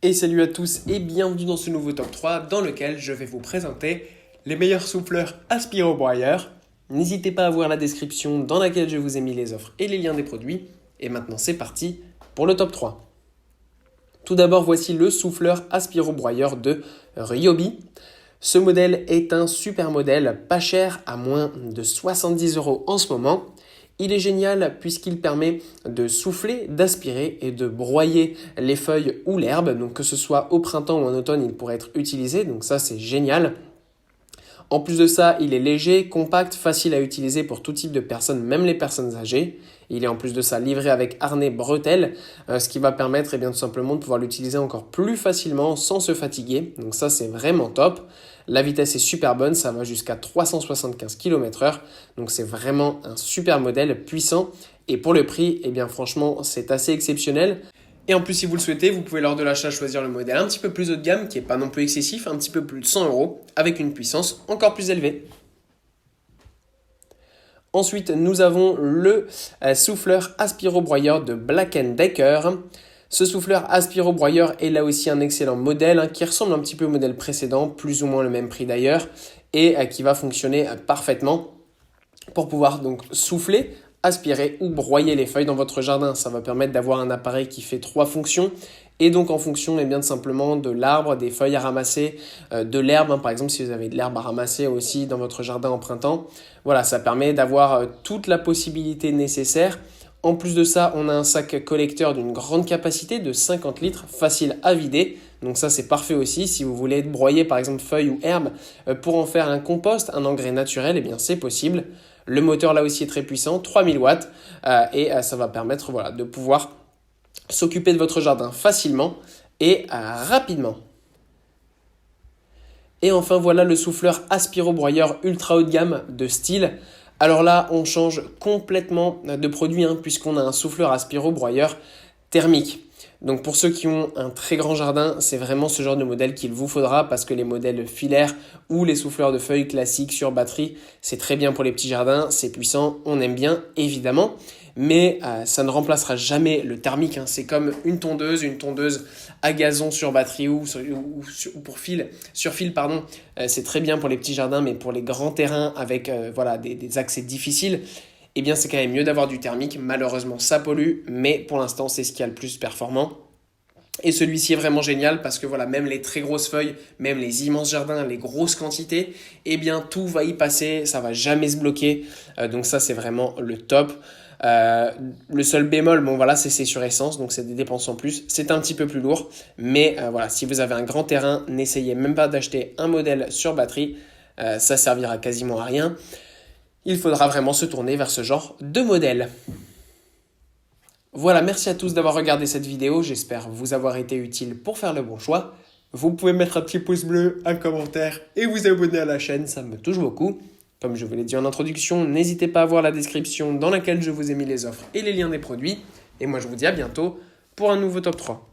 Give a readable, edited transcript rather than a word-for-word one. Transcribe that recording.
Et salut à tous et bienvenue dans ce nouveau top 3 dans lequel je vais vous présenter les meilleurs souffleurs aspiro-broyeurs. N'hésitez pas à voir la description dans laquelle je vous ai mis les offres et les liens des produits. Et maintenant c'est parti pour le top 3. Tout d'abord voici le souffleur aspiro-broyeur de Ryobi. Ce modèle est un super modèle, pas cher, à moins de 70 € en ce moment. Il est génial puisqu'il permet de souffler, d'aspirer et de broyer les feuilles ou l'herbe. Donc que ce soit au printemps ou en automne, il pourrait être utilisé. Donc ça, c'est génial. En plus de ça, il est léger, compact, facile à utiliser pour tout type de personnes, même les personnes âgées. Il est en plus de ça livré avec harnais bretelles, ce qui va permettre tout simplement de pouvoir l'utiliser encore plus facilement sans se fatiguer. Donc ça, c'est vraiment top. La vitesse est super bonne, ça va jusqu'à 375 km/h. Donc c'est vraiment un super modèle puissant. Et pour le prix, franchement, c'est assez exceptionnel. Et en plus, si vous le souhaitez, vous pouvez lors de l'achat choisir le modèle un petit peu plus haut de gamme, qui n'est pas non plus excessif, un petit peu plus de 100 €, avec une puissance encore plus élevée. Ensuite, nous avons le souffleur aspiro-broyeur de Black & Decker. Ce souffleur aspiro-broyeur est là aussi un excellent modèle qui ressemble un petit peu au modèle précédent, plus ou moins le même prix d'ailleurs, et qui va fonctionner parfaitement pour pouvoir donc souffler, aspirer ou broyer les feuilles dans votre jardin. Ça va permettre d'avoir un appareil qui fait 3 fonctions. Et donc en fonction simplement de l'arbre, des feuilles à ramasser, de l'herbe, par exemple si vous avez de l'herbe à ramasser aussi dans votre jardin en printemps. Voilà, ça permet d'avoir toute la possibilité nécessaire. En plus de ça, on a un sac collecteur d'une grande capacité de 50 litres, facile à vider. Donc ça, c'est parfait aussi. Si vous voulez broyer par exemple feuilles ou herbes pour en faire un compost, un engrais naturel, c'est possible. Le moteur là aussi est très puissant, 3000 watts, et ça va permettre de pouvoir s'occuper de votre jardin facilement et rapidement. Et enfin, voilà le souffleur aspiro-broyeur ultra haut de gamme de Stihl. Alors là, on change complètement de produit puisqu'on a un souffleur aspiro-broyeur thermique. Donc pour ceux qui ont un très grand jardin, c'est vraiment ce genre de modèle qu'il vous faudra parce que les modèles filaires ou les souffleurs de feuilles classiques sur batterie, c'est très bien pour les petits jardins, c'est puissant, on aime bien évidemment, mais ça ne remplacera jamais le thermique. C'est comme une tondeuse à gazon sur batterie ou sur fil, pardon. C'est très bien pour les petits jardins, mais pour les grands terrains avec des accès difficiles, c'est quand même mieux d'avoir du thermique. Malheureusement, ça pollue, mais pour l'instant, c'est ce qui est le plus performant. Et celui-ci est vraiment génial parce que même les très grosses feuilles, même les immenses jardins, les grosses quantités, tout va y passer, ça va jamais se bloquer. Donc ça, c'est vraiment le top. Le seul bémol, c'est sur essence, donc c'est des dépenses en plus. C'est un petit peu plus lourd, mais si vous avez un grand terrain, n'essayez même pas d'acheter un modèle sur batterie. Ça servira quasiment à rien. Il faudra vraiment se tourner vers ce genre de modèle. Voilà, merci à tous d'avoir regardé cette vidéo. J'espère vous avoir été utile pour faire le bon choix. Vous pouvez mettre un petit pouce bleu, un commentaire et vous abonner à la chaîne, ça me touche beaucoup. Comme je vous l'ai dit en introduction, n'hésitez pas à voir la description dans laquelle je vous ai mis les offres et les liens des produits. Et moi, je vous dis à bientôt pour un nouveau top 3.